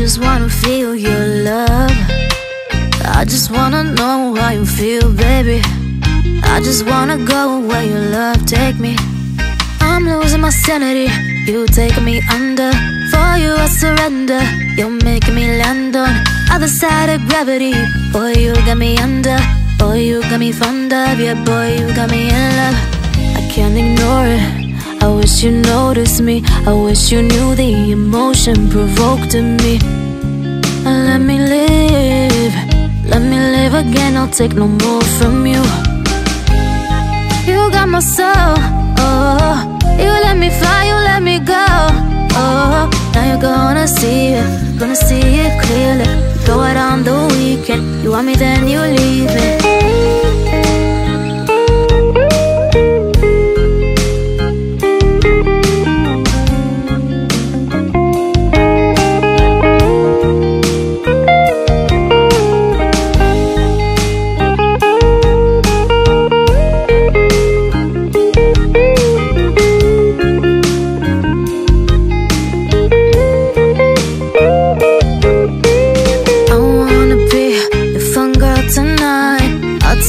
just wanna feel your love. I just wanna know how you feel, baby. I just wanna go where your love take me. I'm losing my sanity, you taking me under. For you I surrender, you're making me land on other side of gravity. Boy, you got me under. Boy, you got me fond of. Yeah, boy, you got me in love. I can't ignore it, I wish you noticed me. I wish you knew the emotion provoked in me. Let me live, let me live again. I'll take no more from you. You got my soul, oh. You let me fly, you let me go, oh. Now you're gonna see it clearly. Go out on the weekend, you want me then you leave me.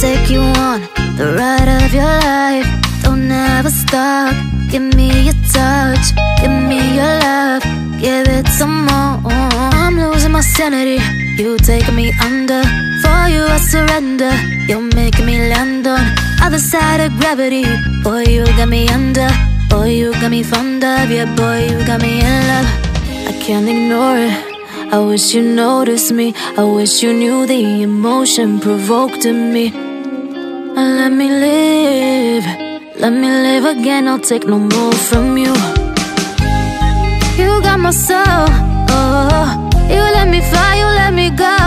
Take you on the ride of your life. Don't ever stop. Give me your touch, give me your love, give it some more. I'm losing my sanity, you taking me under. For you I surrender, you're making me land on other side of gravity. Boy, you got me under. Boy, you got me fond of. Yeah, boy, you got me in love. I can't ignore it, I wish you noticed me. I wish you knew the emotion provoked in me. Let me live, let me live again. I'll take no more from you. You got my soul, oh. You let me fly, you let me go,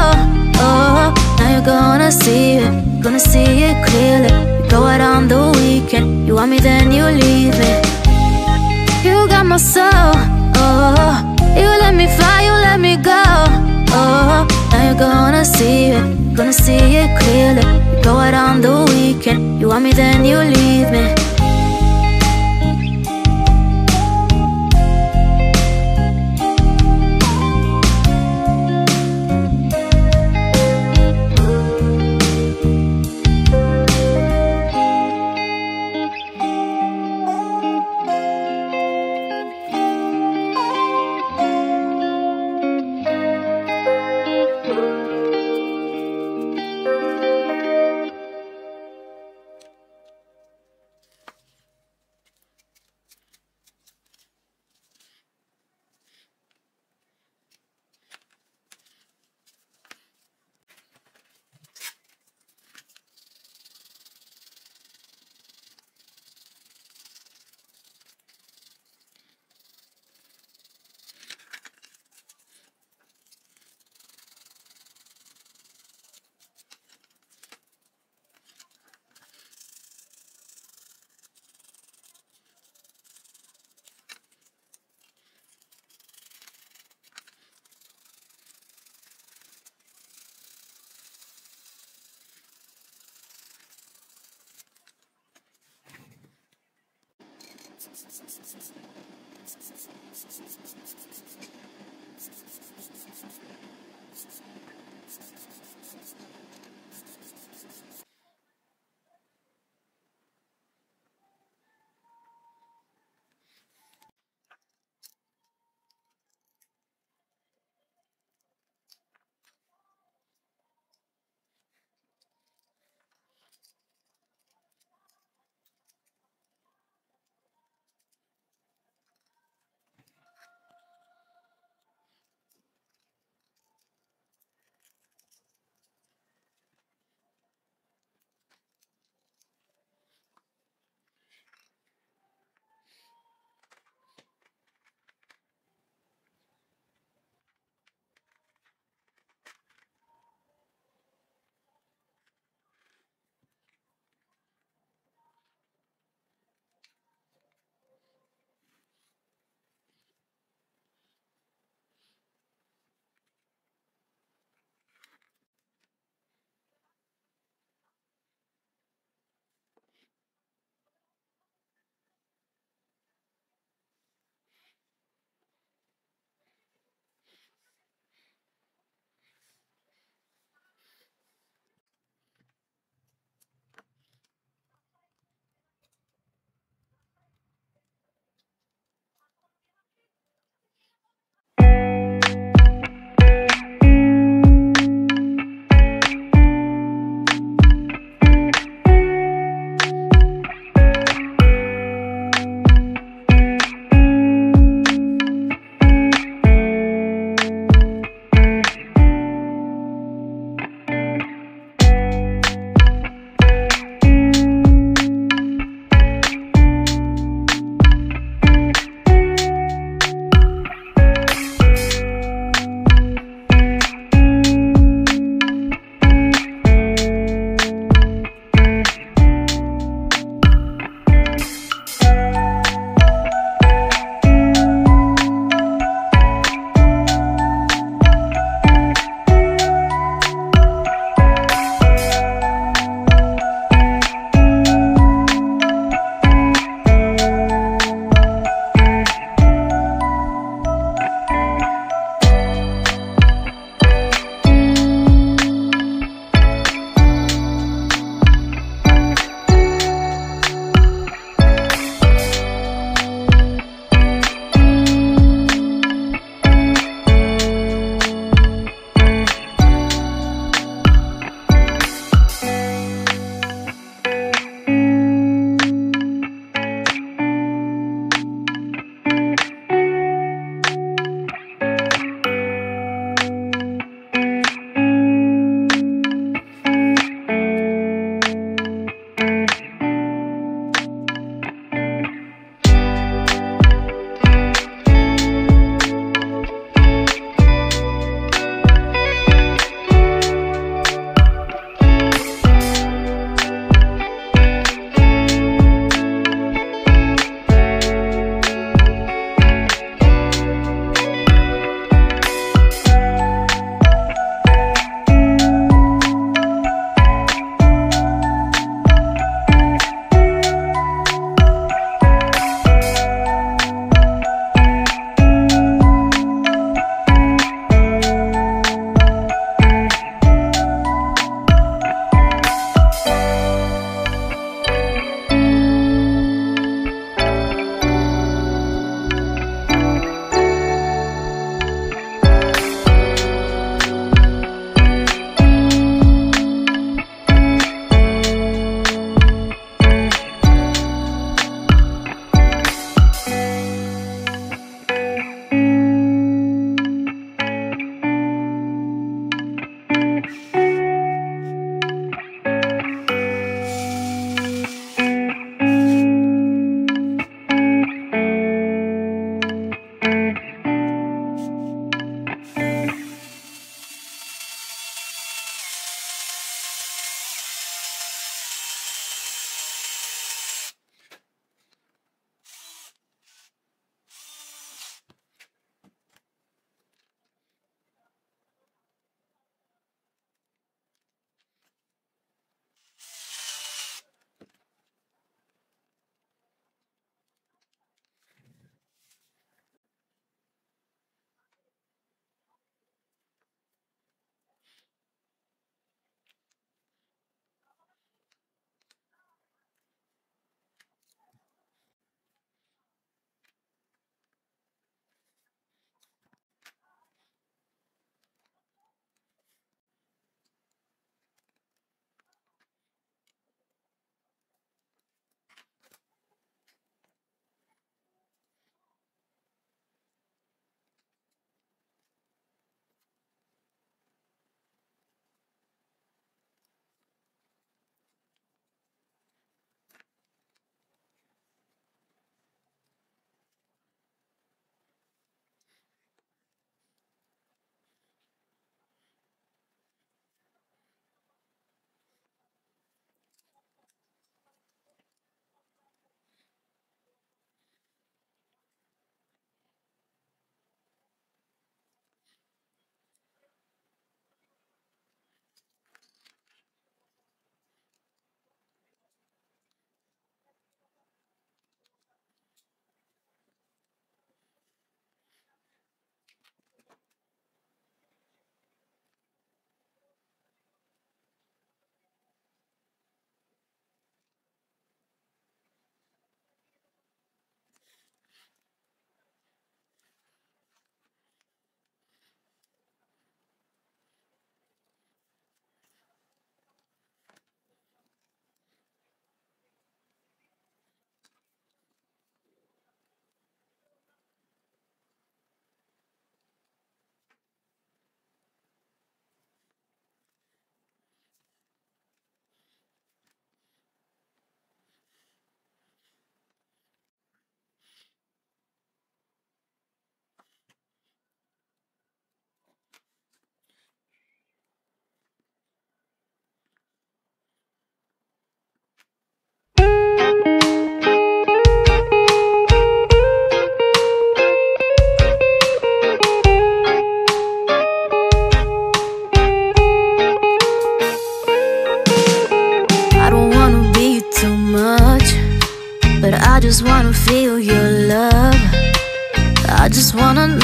oh. Now you're gonna see it clearly. You go out on the weekend, you want me then you leave me. You got my soul, oh. You let me fly, you let me go, oh. Now you're gonna see it clearly. You go out on the weekend, you want me then you leave me.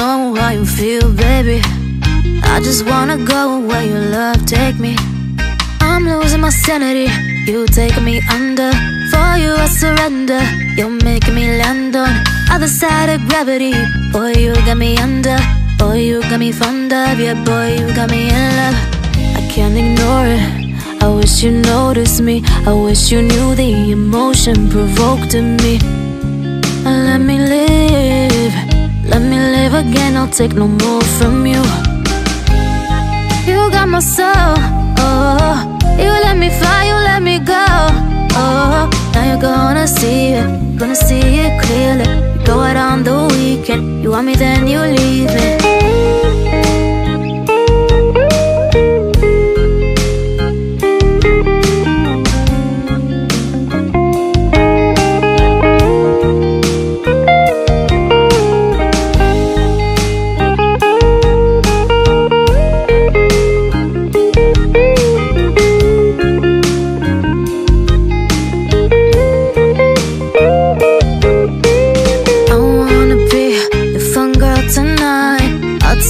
know how you feel, baby. I just wanna go where your love take me. I'm losing my sanity, you taking me under. For you I surrender, you're making me land on other side of gravity. Boy, you got me under. Boy, you got me fond of. Yeah, boy, you got me in love. I can't ignore it, I wish you noticed me. I wish you knew the emotion provoked in me. Let me live, let me live again. I'll take no more from you. You got my soul, oh. You let me fly, you let me go, oh. Now you're gonna see it clearly. You go out on the weekend, you want me then you leave me.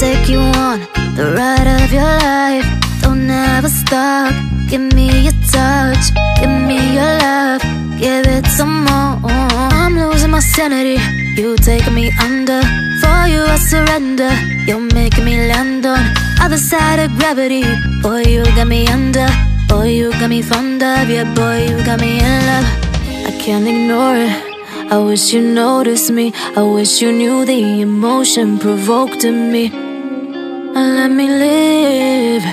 Take you on the ride of your life. Don't ever stop. Give me your touch, give me your love, give it some more. I'm losing my sanity, you taking me under. For you I surrender, you're making me land on other side of gravity. Boy, you got me under. Boy, you got me fond of. Yeah, boy, you got me in love. I can't ignore it, I wish you noticed me. I wish you knew the emotion provoked in me. Let me live,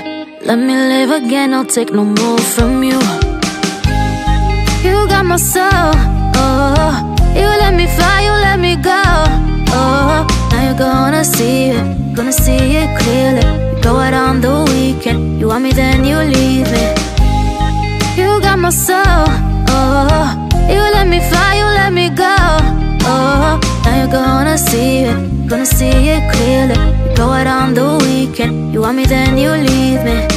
let me live again. I'll take no more from you. You got my soul, oh. You let me fly, you let me go, oh. Now you're gonna see it clearly. You go out on the weekend, you want me then you leave me. You got my soul, oh. You let me fly, you let me go, oh. Now you're gonna see it clearly. You go out on the weekend, you want me then you leave me.